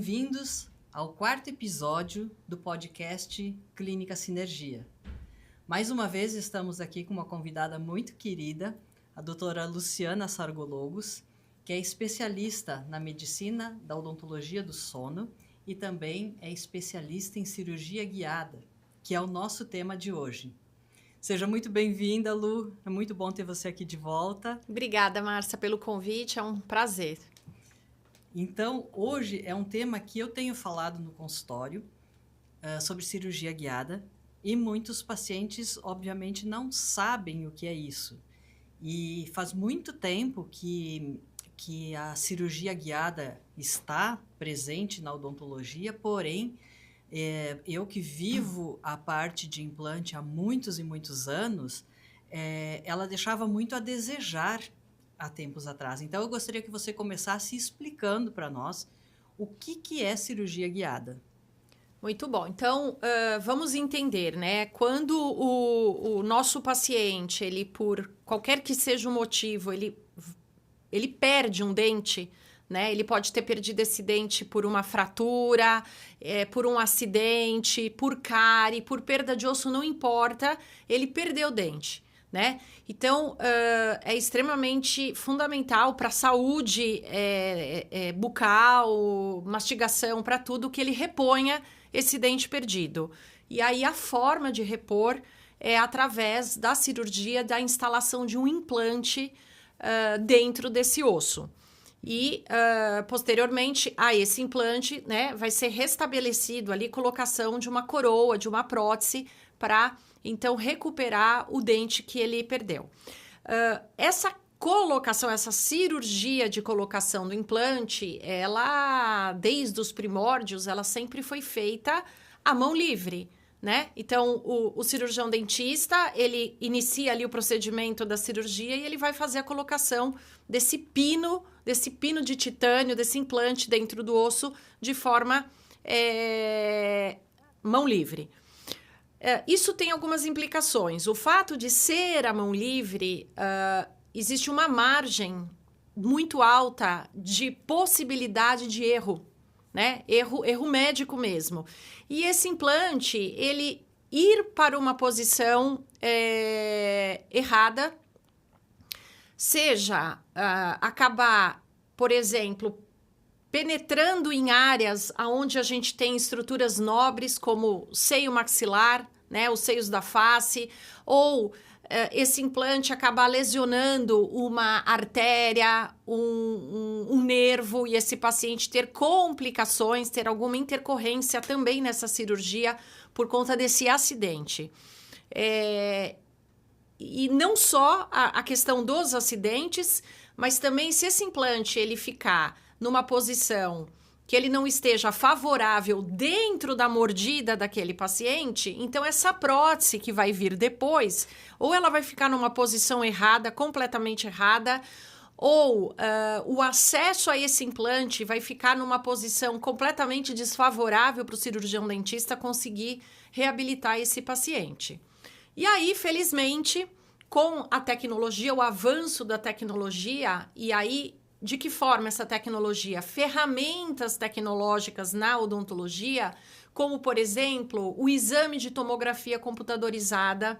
Bem-vindos ao quarto episódio do podcast Clínica Sinergia. Mais uma vez estamos aqui com uma convidada muito querida, a doutora Luciana Sargologos, que é especialista na medicina da odontologia do sono e também é especialista em cirurgia guiada, que é o nosso tema de hoje. Seja muito bem-vinda, Lu. É muito bom ter você aqui de volta. Obrigada, Márcia, pelo convite. É um prazer. Então, hoje é um tema que eu tenho falado no consultório sobre cirurgia guiada e muitos pacientes, obviamente, não sabem o que é isso. E faz muito tempo que a cirurgia guiada está presente na odontologia, porém, eu que vivo a parte de implante há muitos e muitos anos, ela deixava muito a desejar há tempos atrás. Então, eu gostaria que você começasse explicando para nós o que é cirurgia guiada. Muito bom. Então, vamos entender, né? Quando o nosso paciente, ele, por qualquer que seja o motivo, ele perde um dente, né? Ele pode ter perdido esse dente por uma fratura, por um acidente, por cárie, por perda de osso, não importa, ele perdeu o dente. Né? Então, é extremamente fundamental para a saúde bucal, mastigação, para tudo, que ele reponha esse dente perdido. E aí, a forma de repor é através da cirurgia, da instalação de um implante dentro desse osso. E, posteriormente a esse implante, né, vai ser restabelecido ali colocação de uma coroa, de uma prótese, para então recuperar o dente que ele perdeu. Essa colocação, essa cirurgia de colocação do implante, ela, desde os primórdios, ela sempre foi feita à mão livre, né? Então, o cirurgião dentista, ele inicia ali o procedimento da cirurgia e ele vai fazer a colocação desse pino de titânio, desse implante dentro do osso, de forma mão livre. Isso tem algumas implicações. O fato de ser a mão livre, existe uma margem muito alta de possibilidade de erro, né? Erro médico mesmo. E esse implante, ele ir para uma posição errada, seja acabar, por exemplo, penetrando em áreas onde a gente tem estruturas nobres, como seio maxilar, né, os seios da face, ou esse implante acabar lesionando uma artéria, um nervo, e esse paciente ter complicações, ter alguma intercorrência também nessa cirurgia por conta desse acidente. E não só a questão dos acidentes, mas também se esse implante ele ficar numa posição que ele não esteja favorável dentro da mordida daquele paciente, então essa prótese que vai vir depois, ou ela vai ficar numa posição errada, completamente errada, ou o acesso a esse implante vai ficar numa posição completamente desfavorável para o cirurgião dentista conseguir reabilitar esse paciente. E aí, felizmente, com a tecnologia, o avanço da tecnologia, e aí, de que forma essa tecnologia? Ferramentas tecnológicas na odontologia, como, por exemplo, o exame de tomografia computadorizada,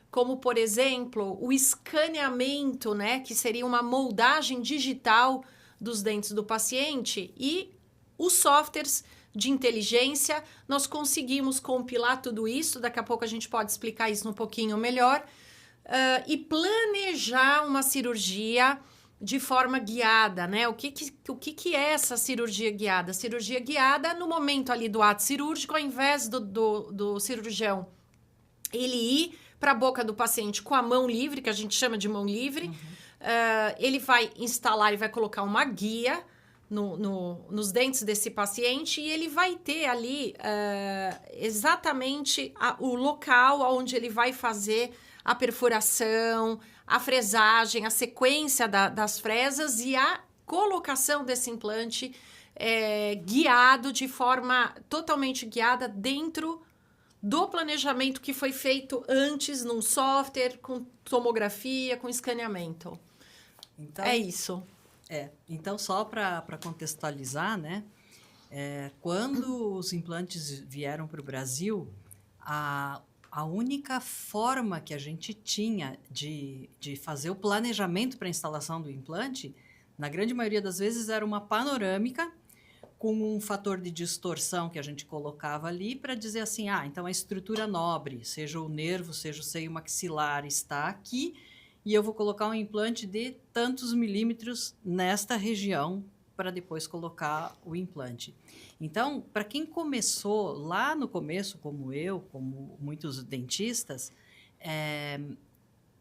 como, por exemplo, o escaneamento, né, que seria uma moldagem digital dos dentes do paciente, e os softwares de inteligência, nós conseguimos compilar tudo isso, daqui a pouco a gente pode explicar isso um pouquinho melhor, e planejar uma cirurgia de forma guiada, né? O que é essa cirurgia guiada? Cirurgia guiada, no momento ali do ato cirúrgico, ao invés do cirurgião ele ir para a boca do paciente com a mão livre, que a gente chama de mão livre, ele vai instalar, ele vai colocar uma guia nos dentes desse paciente e ele vai ter ali exatamente o local onde ele vai fazer a perfuração, a fresagem, a sequência das fresas e a colocação desse implante guiado de forma totalmente guiada dentro do planejamento que foi feito antes num software, com tomografia, com escaneamento. Então, é isso. Então, só para contextualizar, né? Quando os implantes vieram para o Brasil, a única forma que a gente tinha de fazer o planejamento para a instalação do implante, na grande maioria das vezes, era uma panorâmica com um fator de distorção que a gente colocava ali para dizer assim, então a estrutura nobre, seja o nervo, seja o seio maxilar, está aqui e eu vou colocar um implante de tantos milímetros nesta região para depois colocar o implante. Então, para quem começou lá no começo, como eu, como muitos dentistas,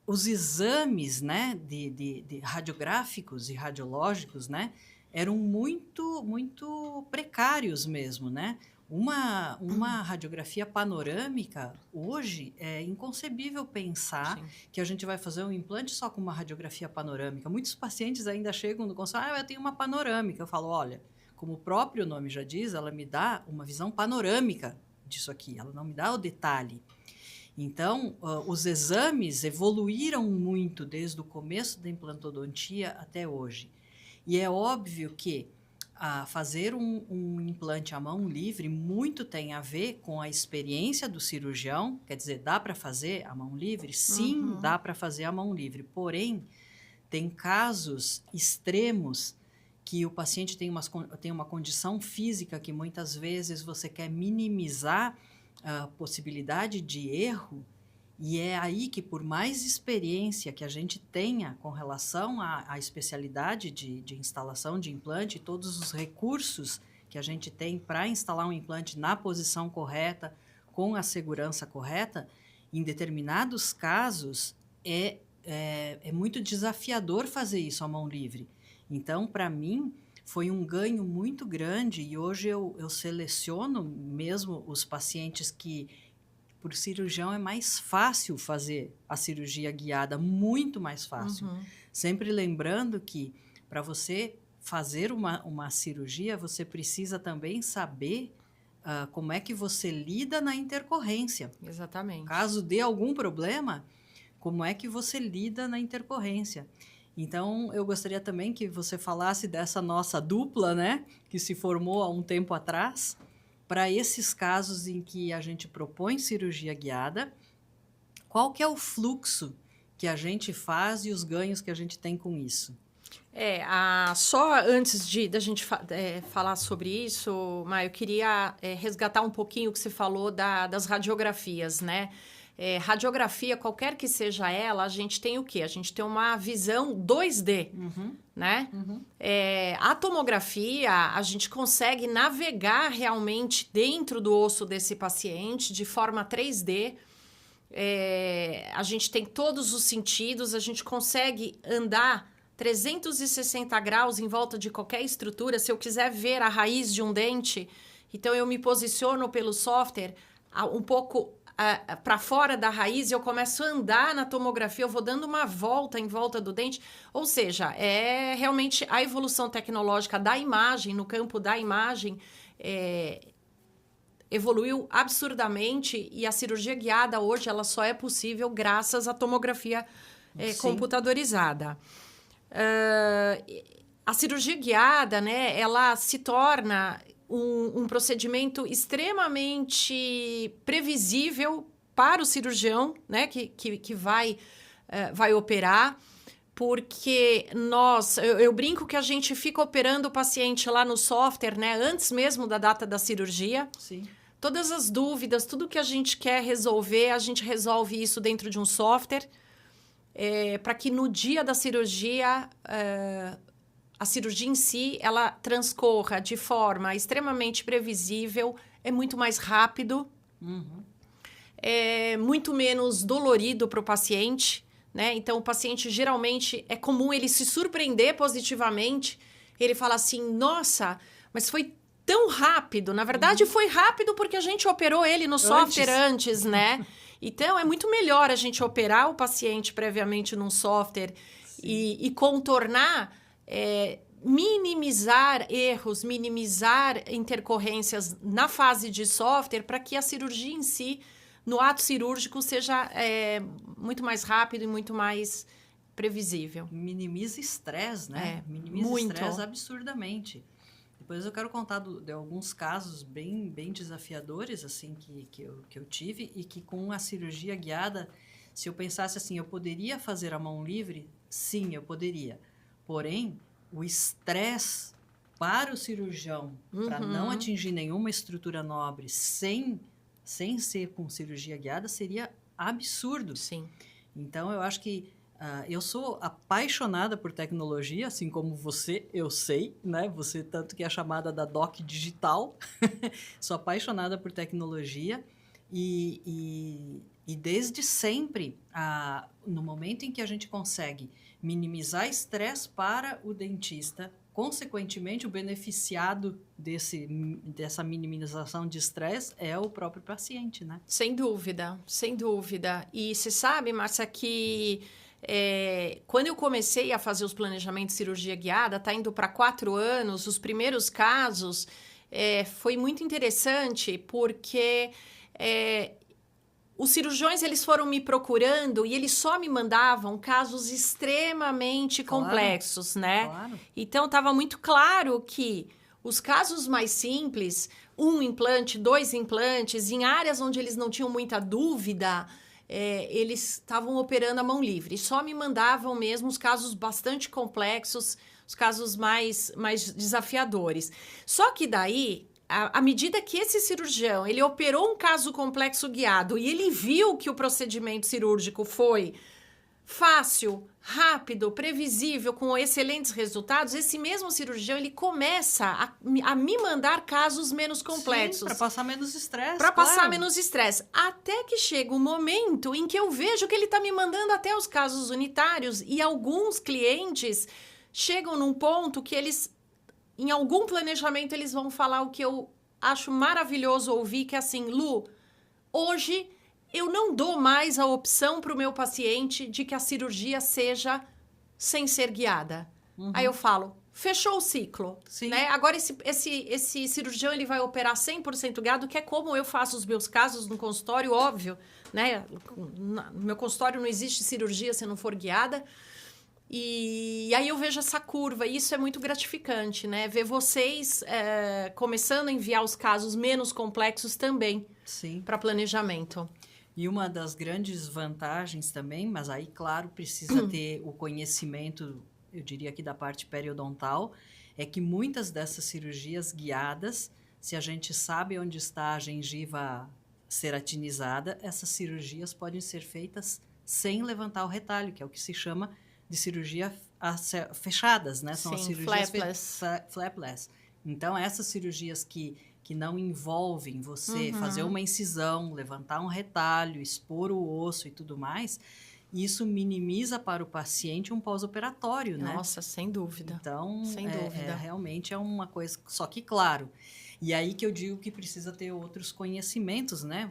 os exames, né, de radiográficos e radiológicos, né, eram muito precários mesmo, né? Uma radiografia panorâmica, hoje, é inconcebível pensar que a gente vai fazer um implante só com uma radiografia panorâmica. Muitos pacientes ainda chegam no consultório, eu tenho uma panorâmica. Eu falo, olha, como o próprio nome já diz, ela me dá uma visão panorâmica disso aqui, ela não me dá o detalhe. Então, os exames evoluíram muito desde o começo da implantodontia até hoje. E é óbvio que fazer um implante à mão livre muito tem a ver com a experiência do cirurgião. Quer dizer, dá para fazer à mão livre? Sim, dá para fazer à mão livre. Porém, tem casos extremos que o paciente tem uma condição física que muitas vezes você quer minimizar a possibilidade de erro. E é aí que, por mais experiência que a gente tenha com relação à especialidade de instalação de implante, todos os recursos que a gente tem para instalar um implante na posição correta, com a segurança correta, em determinados casos é muito desafiador fazer isso à mão livre. Então, para mim, foi um ganho muito grande e hoje eu seleciono mesmo os pacientes que, por cirurgião, é mais fácil fazer a cirurgia guiada, muito mais fácil. Sempre lembrando que, para você fazer uma cirurgia, você precisa também saber como é que você lida na intercorrência. Exatamente. Caso dê algum problema, como é que você lida na intercorrência. Então, eu gostaria também que você falasse dessa nossa dupla, né, que se formou há um tempo atrás, para esses casos em que a gente propõe cirurgia guiada, qual que é o fluxo que a gente faz e os ganhos que a gente tem com isso? Só antes da gente falar sobre isso, Maia, eu queria resgatar um pouquinho o que você falou das radiografias, né? Radiografia, qualquer que seja ela, a gente tem o quê? A gente tem uma visão 2D, né? A tomografia, a gente consegue navegar realmente dentro do osso desse paciente de forma 3D. A gente tem todos os sentidos, a gente consegue andar 360 graus em volta de qualquer estrutura. Se eu quiser ver a raiz de um dente, então eu me posiciono pelo software um pouco para fora da raiz e eu começo a andar na tomografia, eu vou dando uma volta em volta do dente. Ou seja, realmente a evolução tecnológica da imagem, no campo da imagem, evoluiu absurdamente e a cirurgia guiada hoje ela só é possível graças à tomografia computadorizada. A cirurgia guiada, né, ela se torna um procedimento extremamente previsível para o cirurgião, né, que vai operar, porque eu brinco que a gente fica operando o paciente lá no software, né, antes mesmo da data da cirurgia. Sim. Todas as dúvidas, tudo que a gente quer resolver, a gente resolve isso dentro de um software, para que no dia da cirurgia a cirurgia em si, ela transcorra de forma extremamente previsível, é muito mais rápido, é muito menos dolorido para o paciente, né? Então, o paciente, geralmente, é comum ele se surpreender positivamente. Ele fala assim, nossa, mas foi tão rápido. Na verdade, foi rápido porque a gente operou ele no software antes, né? Então, é muito melhor a gente operar o paciente previamente num software e contornar... minimizar erros, minimizar intercorrências na fase de software para que a cirurgia em si, no ato cirúrgico, seja muito mais rápido e muito mais previsível. Minimiza estresse, né? Minimiza muito. Estresse absurdamente. depois eu quero contar de alguns casos bem desafiadores, assim, que eu tive, e que com a cirurgia guiada, se eu pensasse assim, eu poderia fazer a mão livre? Sim, eu poderia. Porém, o estresse para o cirurgião, para não atingir nenhuma estrutura nobre sem ser com cirurgia guiada, seria absurdo. Sim. Então, eu acho que eu sou apaixonada por tecnologia, assim como você, eu sei, né? Você tanto que é chamada da Doc Digital. Sou apaixonada por tecnologia e desde sempre, no momento em que a gente consegue minimizar estresse para o dentista, consequentemente, o beneficiado dessa minimização de estresse é o próprio paciente, né? Sem dúvida, sem dúvida. E você sabe, Márcia, que quando eu comecei a fazer os planejamentos de cirurgia guiada, tá indo para 4 anos, os primeiros casos, foi muito interessante porque os cirurgiões eles foram me procurando e eles só me mandavam casos extremamente complexos, né? Claro. Então, estava muito claro que os casos mais simples, 1 implante, 2 implantes, em áreas onde eles não tinham muita dúvida, eles estavam operando a mão livre. Só me mandavam mesmo os casos bastante complexos, os casos mais desafiadores. Só que daí, à medida que esse cirurgião ele operou um caso complexo guiado e ele viu que o procedimento cirúrgico foi fácil, rápido, previsível, com excelentes resultados, esse mesmo cirurgião ele começa a me mandar casos menos complexos. Para passar menos estresse. Para passar menos estresse. Até que chega um momento em que eu vejo que ele está me mandando até os casos unitários e alguns clientes chegam num ponto que eles, em algum planejamento, eles vão falar o que eu acho maravilhoso ouvir, que é assim, Lu, hoje eu não dou mais a opção para o meu paciente de que a cirurgia seja sem ser guiada. Aí eu falo, fechou o ciclo. Sim. Né? Agora esse cirurgião ele vai operar 100% guiado, que é como eu faço os meus casos no consultório, óbvio. Né? No meu consultório não existe cirurgia se não for guiada. E aí eu vejo essa curva, e isso é muito gratificante, né? Ver vocês começando a enviar os casos menos complexos também para planejamento. E uma das grandes vantagens também, mas aí, claro, precisa ter o conhecimento, eu diria aqui da parte periodontal, é que muitas dessas cirurgias guiadas, se a gente sabe onde está a gengiva ceratinizada, essas cirurgias podem ser feitas sem levantar o retalho, que é o que se chama de cirurgia fechadas, né? São as cirurgias flapless. Então, essas cirurgias que não envolvem você fazer uma incisão, levantar um retalho, expor o osso e tudo mais, isso minimiza para o paciente um pós-operatório, né? Nossa, sem dúvida. Então, sem dúvida. Realmente é uma coisa... Só que, claro, e aí que eu digo que precisa ter outros conhecimentos, né?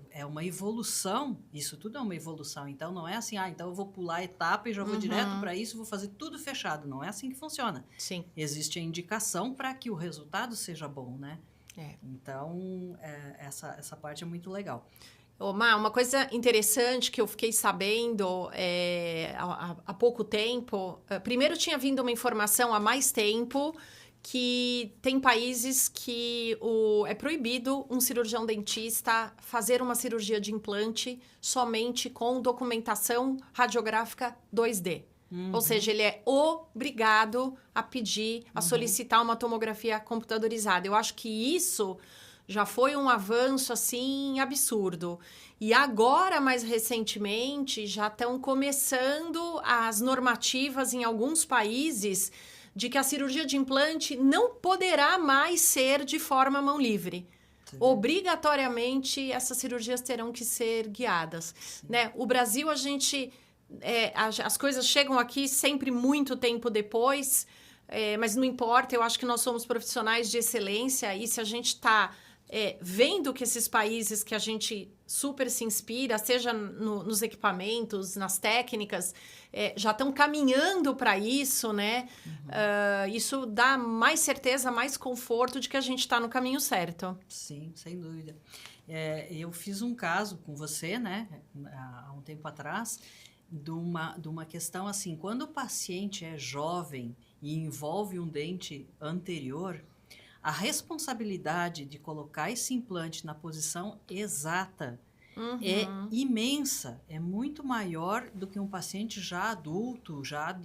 É uma evolução, isso tudo é uma evolução. Então, não é assim, então eu vou pular a etapa e já vou direto para isso, vou fazer tudo fechado. Não é assim que funciona. Sim. Existe a indicação para que o resultado seja bom, né? Então, essa parte é muito legal. Má, uma coisa interessante que eu fiquei sabendo há pouco tempo... Primeiro, tinha vindo uma informação há mais tempo que tem países que é proibido um cirurgião dentista fazer uma cirurgia de implante somente com documentação radiográfica 2D. Ou seja, ele é obrigado a pedir, a solicitar uma tomografia computadorizada. Eu acho que isso já foi um avanço, assim, absurdo. E agora, mais recentemente, já estão começando as normativas em alguns países de que a cirurgia de implante não poderá mais ser de forma mão livre. Sim. Obrigatoriamente, essas cirurgias terão que ser guiadas. Né? O Brasil, a gente... as coisas chegam aqui sempre muito tempo depois, mas não importa, eu acho que nós somos profissionais de excelência e se a gente está vendo que esses países que a gente super se inspira, seja nos equipamentos, nas técnicas, já estão caminhando para isso, né? Isso dá mais certeza, mais conforto de que a gente está no caminho certo. Sim, sem dúvida. Eu fiz um caso com você, né, há um tempo atrás, de uma questão assim, quando o paciente é jovem e envolve um dente anterior, a responsabilidade de colocar esse implante na posição exata é imensa, é muito maior do que um paciente já adulto, já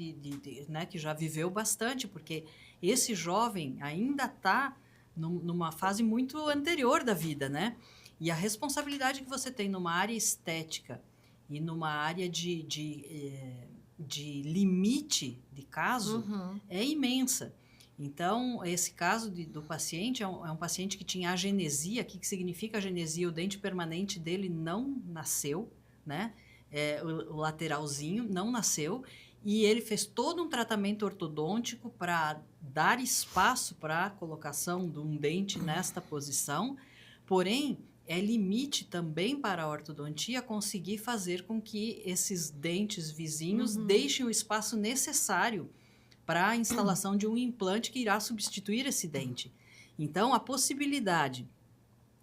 né, que já viveu bastante, porque esse jovem ainda está numa fase muito anterior da vida, né? E a responsabilidade que você tem numa área estética e numa área de limite de caso é imensa. Então, esse caso do paciente é um paciente que tinha agenesia. O que significa agenesia? O dente permanente dele não nasceu, né? O lateralzinho não nasceu, e ele fez todo um tratamento ortodôntico para dar espaço para a colocação de um dente nesta posição, porém, é limite também para a ortodontia conseguir fazer com que esses dentes vizinhos deixem o espaço necessário para a instalação de um implante que irá substituir esse dente. Então, a possibilidade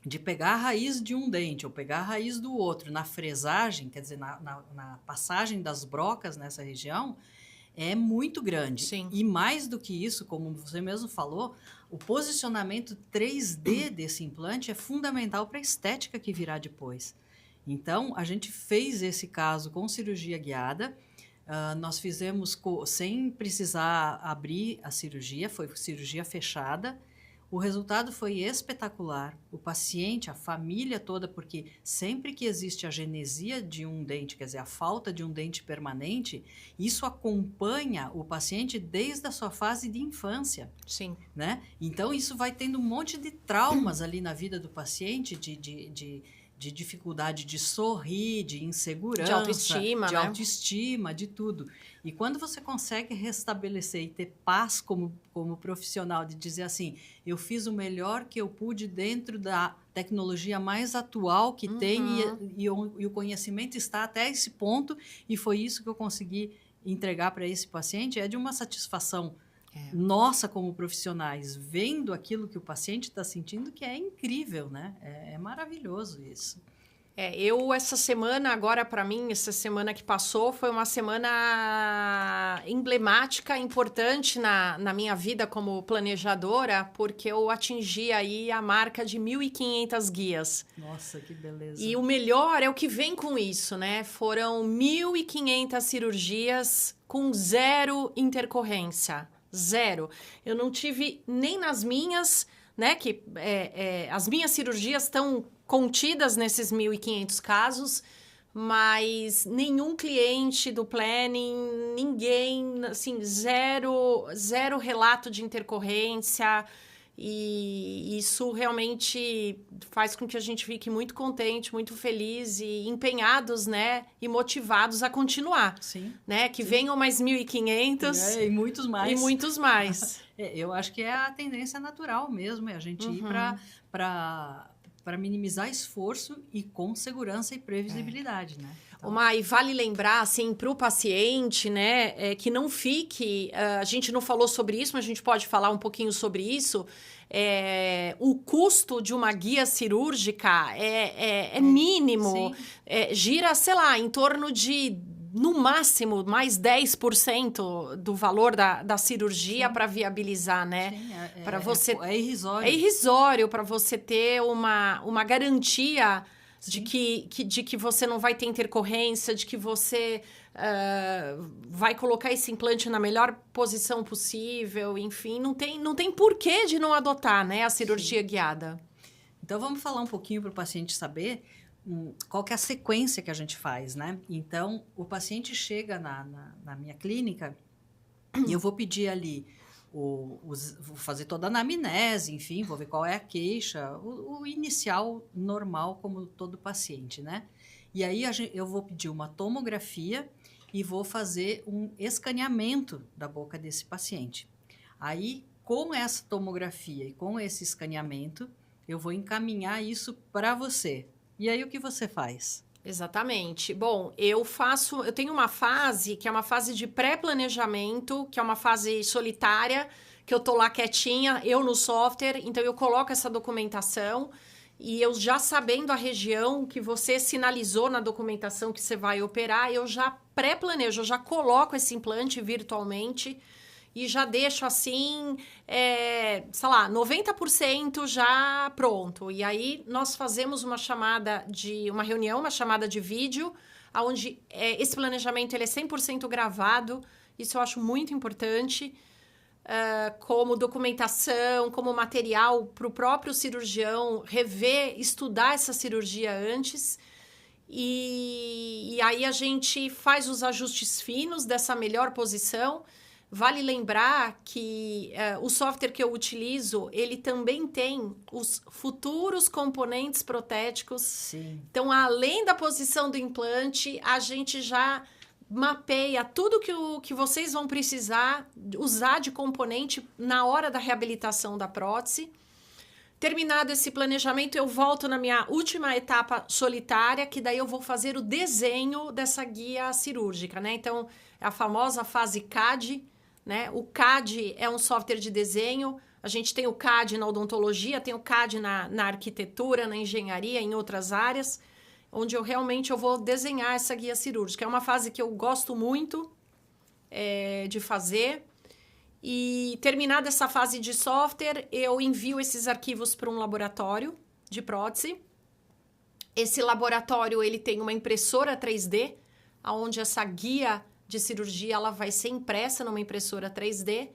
de pegar a raiz de um dente ou pegar a raiz do outro na fresagem, quer dizer, na passagem das brocas nessa região, é muito grande. Sim. E mais do que isso, como você mesmo falou, o posicionamento 3D desse implante é fundamental para a estética que virá depois. Então, a gente fez esse caso com cirurgia guiada. Nós fizemos sem precisar abrir a cirurgia, foi cirurgia fechada. O resultado foi espetacular. O paciente, a família toda, porque sempre que existe a genesia de um dente, quer dizer, a falta de um dente permanente, isso acompanha o paciente desde a sua fase de infância. Sim. Né? Então, isso vai tendo um monte de traumas ali na vida do paciente, de dificuldade de sorrir, de insegurança, de autoestima, de tudo. E quando você consegue restabelecer e ter paz como profissional, de dizer assim, eu fiz o melhor que eu pude dentro da tecnologia mais atual que tem e o conhecimento está até esse ponto, e foi isso que eu consegui entregar para esse paciente, é de uma satisfação nossa como profissionais, vendo aquilo que o paciente está sentindo, que é incrível, né? É maravilhoso isso. Essa semana, agora para mim, essa semana que passou, foi uma semana emblemática, importante na minha vida como planejadora, porque eu atingi aí a marca de 1.500 guias. Nossa, que beleza. E o melhor é o que vem com isso, né? Foram 1.500 cirurgias com 0 intercorrência. 0. Eu não tive nem nas minhas, né? Que as minhas cirurgias estão contidas nesses 1.500 casos, mas nenhum cliente do planning, ninguém, assim, zero relato de intercorrência, e isso realmente faz com que a gente fique muito contente, muito feliz e empenhados, né, e motivados a continuar. Sim. Né, que venham mais 1.500. E muitos mais. E muitos mais. Eu acho que é a tendência natural mesmo, é a gente ir para minimizar esforço e com segurança e previsibilidade, né? Então... E vale lembrar, assim, para o paciente, né, que não fique... a gente não falou sobre isso, mas a gente pode falar um pouquinho sobre isso. O custo de uma guia cirúrgica é mínimo. Gira, sei lá, em torno de... no máximo, mais 10% do valor da cirurgia para viabilizar, né? Sim, para você... é irrisório. É irrisório para você ter uma garantia de que você não vai ter intercorrência, de que você vai colocar esse implante na melhor posição possível, enfim, não tem porquê de não adotar, né, a cirurgia guiada. Então, vamos falar um pouquinho para o paciente saber qual que é a sequência que a gente faz, né? Então, o paciente chega na minha clínica e eu vou pedir ali, vou fazer toda a anamnese, enfim, vou ver qual é a queixa, o inicial normal, como todo paciente, né? E aí eu vou pedir uma tomografia e vou fazer um escaneamento da boca desse paciente. Aí, com essa tomografia e com esse escaneamento, eu vou encaminhar isso para você. E aí, o que você faz? Exatamente. Bom, eu tenho uma fase que é uma fase de pré-planejamento, que é uma fase solitária, que eu tô lá quietinha, eu no software, então eu coloco essa documentação e eu já sabendo a região que você sinalizou na documentação que você vai operar, eu já pré-planejo, eu já coloco esse implante virtualmente e já deixo assim, sei lá, 90% já pronto. E aí nós fazemos uma reunião, uma chamada de vídeo, onde esse planejamento ele é 100% gravado. Isso eu acho muito importante, como documentação, como material para o próprio cirurgião rever, estudar essa cirurgia antes. E aí a gente faz os ajustes finos dessa melhor posição. Vale lembrar que o software que eu utilizo, ele também tem os futuros componentes protéticos. Sim. Então, além da posição do implante, a gente já mapeia tudo que vocês vão precisar usar de componente na hora da reabilitação da prótese. Terminado esse planejamento, eu volto na minha última etapa solitária, que daí eu vou fazer o desenho dessa guia cirúrgica, né? Então, é a famosa fase CAD, né? O CAD é um software de desenho. A gente tem o CAD na odontologia, tem o CAD na arquitetura, na engenharia, em outras áreas, onde eu vou desenhar essa guia cirúrgica. É uma fase que eu gosto muito de fazer. E terminada essa fase de software, eu envio esses arquivos para um laboratório de prótese. Esse laboratório ele tem uma impressora 3D, onde essa guia de cirurgia ela vai ser impressa numa impressora 3D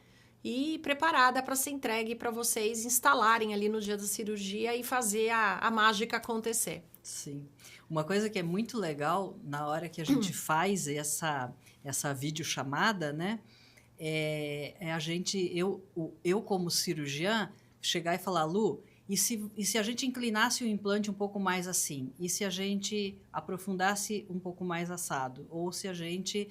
e preparada para ser entregue para vocês instalarem ali no dia da cirurgia e fazer a mágica acontecer. Sim. Uma coisa que é muito legal na hora que a gente faz essa videochamada, né? Eu como cirurgiã, chegar e falar, Lu, e se a gente inclinasse o implante um pouco mais assim? E se a gente aprofundasse um pouco mais assado? Ou se a gente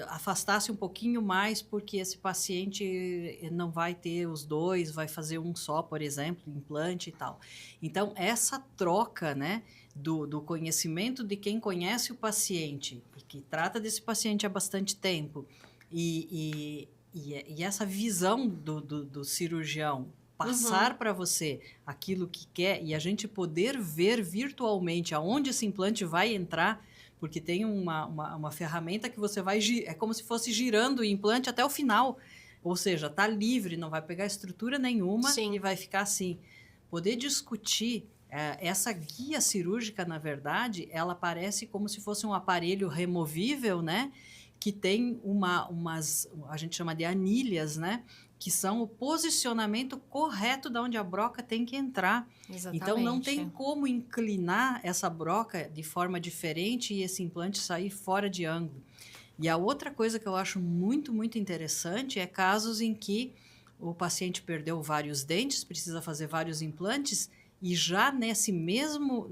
afastasse um pouquinho mais, porque esse paciente não vai ter os dois, vai fazer um só, por exemplo, implante e tal. Então, essa troca, né, do conhecimento de quem conhece o paciente e que trata desse paciente há bastante tempo, e essa visão do cirurgião passar para você aquilo que quer e a gente poder ver virtualmente aonde esse implante vai entrar, porque tem uma ferramenta que você vai... É como se fosse girando o implante até o final. Ou seja, está livre, não vai pegar estrutura nenhuma. Sim. E vai ficar assim. Poder discutir... essa guia cirúrgica, na verdade, ela parece como se fosse um aparelho removível, né? Que tem a gente chama de anilhas, né? Que são o posicionamento correto de onde a broca tem que entrar. Exatamente. Então, não tem como inclinar essa broca de forma diferente e esse implante sair fora de ângulo. E a outra coisa que eu acho muito, muito interessante é casos em que o paciente perdeu vários dentes, precisa fazer vários implantes, e já nesse mesmo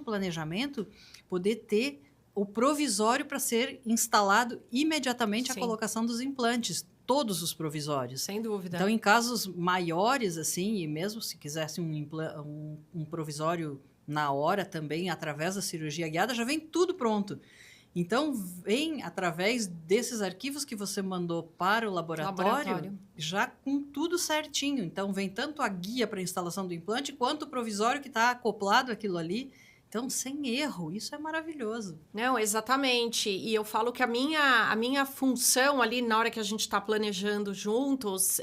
planejamento, poder ter o provisório para ser instalado imediatamente. Sim. A colocação dos implantes, todos os provisórios. Sem dúvida. Então, em casos maiores, assim, e mesmo se quisesse um provisório na hora também, através da cirurgia guiada, já vem tudo pronto. Então, vem através desses arquivos que você mandou para o laboratório, já com tudo certinho. Então, vem tanto a guia para a instalação do implante, quanto o provisório que está acoplado àquilo ali. Então, sem erro, isso é maravilhoso. Não, exatamente. E eu falo que a minha função ali, na hora que a gente está planejando juntos,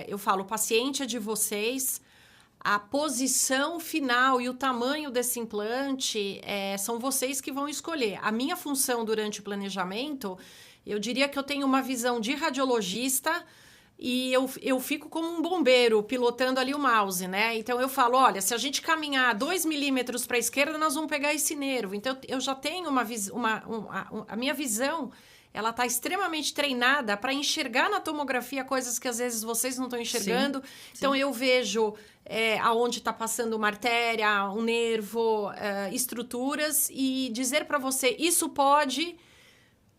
eu falo, o paciente é de vocês, a posição final e o tamanho desse implante são vocês que vão escolher. A minha função durante o planejamento, eu diria que eu tenho uma visão de radiologista e eu fico como um bombeiro pilotando ali o mouse, né? Então, eu falo, olha, se a gente caminhar 2 milímetros para a esquerda, nós vamos pegar esse nervo. Então, eu já tenho a minha visão, ela está extremamente treinada para enxergar na tomografia coisas que às vezes vocês não estão enxergando. Sim, então, eu vejo aonde está passando uma artéria, um nervo, estruturas, e dizer para você, isso pode...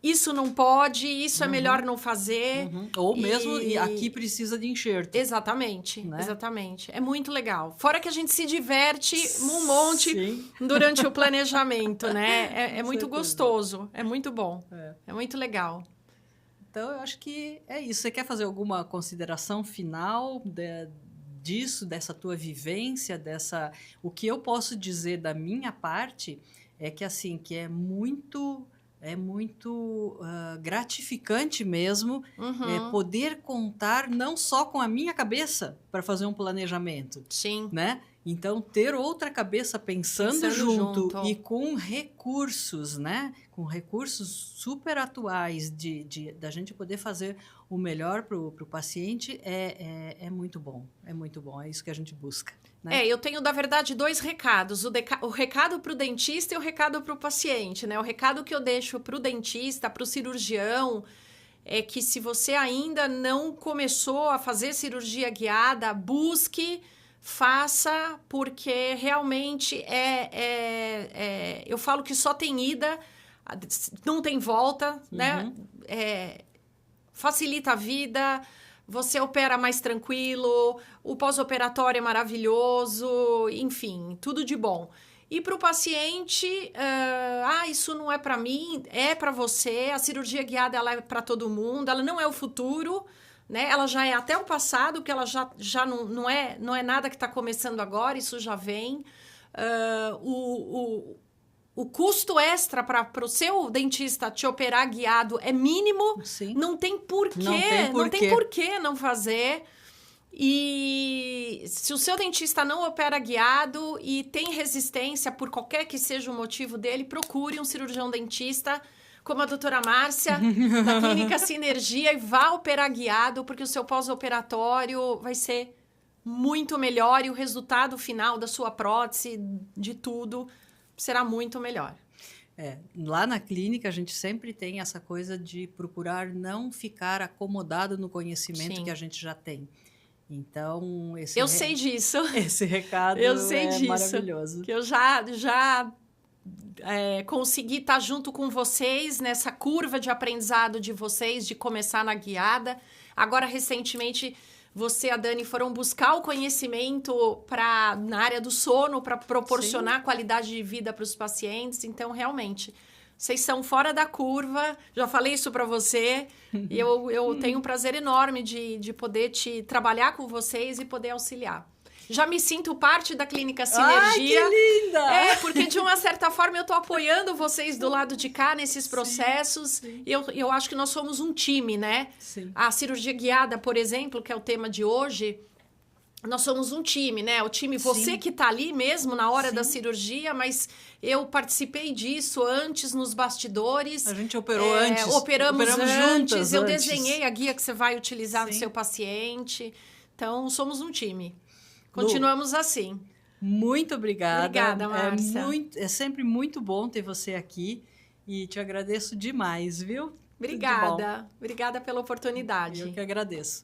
Isso não pode, isso é melhor não fazer. Ou mesmo, aqui precisa de enxerto. Exatamente, né? Exatamente. É muito legal. Fora que a gente se diverte um monte durante o planejamento, né? É muito gostoso, é muito bom, é muito legal. Então, eu acho que é isso. Você quer fazer alguma consideração final disso, dessa tua vivência, O que eu posso dizer da minha parte é que, assim, que é muito... É muito gratificante mesmo Uhum. poder contar não só com a minha cabeça para fazer um planejamento, Sim. né? Então, ter outra cabeça pensando junto e com recursos, né? Com recursos super atuais da gente poder fazer o melhor para o paciente é muito bom. É muito bom, é isso que a gente busca. Né? Eu tenho, na verdade, 2 recados. O recado para o dentista e o recado para o paciente, né? O recado que eu deixo para o dentista, para o cirurgião, é que se você ainda não começou a fazer cirurgia guiada, busque, faça, porque realmente eu falo que só tem ida, não tem volta, né? Facilita a vida, você opera mais tranquilo, o pós-operatório é maravilhoso, enfim, tudo de bom. E para o paciente, isso não é para mim, é para você. A cirurgia guiada ela é para todo mundo, ela não é o futuro, né? Ela já é até o passado, que ela já não é nada que está começando agora, isso já vem. O custo extra para o seu dentista te operar guiado é mínimo. Sim. Não tem porquê não fazer. E se o seu dentista não opera guiado e tem resistência por qualquer que seja o motivo dele, procure um cirurgião dentista como a doutora Márcia, da Clínica Sinergia, e vá operar guiado, porque o seu pós-operatório vai ser muito melhor e o resultado final da sua prótese, de tudo, será muito melhor. Lá na clínica a gente sempre tem essa coisa de procurar não ficar acomodado no conhecimento Sim. que a gente já tem. Então, sei disso. Esse recado maravilhoso. Que eu já consegui estar junto com vocês nessa curva de aprendizado de vocês, de começar na guiada. Agora, recentemente, você e a Dani foram buscar o conhecimento na área do sono para proporcionar qualidade de vida para os pacientes. Então, realmente, vocês são fora da curva. Já falei isso para você. E eu tenho um prazer enorme de poder trabalhar com vocês e poder auxiliar. Já me sinto parte da Clínica Sinergia. Ai, que linda! Porque de uma certa forma eu tô apoiando vocês do lado de cá nesses processos. Sim. Eu acho que nós somos um time, né? Sim. A cirurgia guiada, por exemplo, que é o tema de hoje, nós somos um time, né? O time, você que tá ali mesmo na hora da cirurgia, mas eu participei disso antes nos bastidores. A gente operou antes. Operamos juntas. Juntas eu antes. Desenhei a guia que você vai utilizar no seu paciente. Então, somos um time. Continuamos assim. Muito obrigada. Obrigada, Márcia. É sempre muito bom ter você aqui e te agradeço demais, viu? Obrigada. Obrigada pela oportunidade. Eu que agradeço.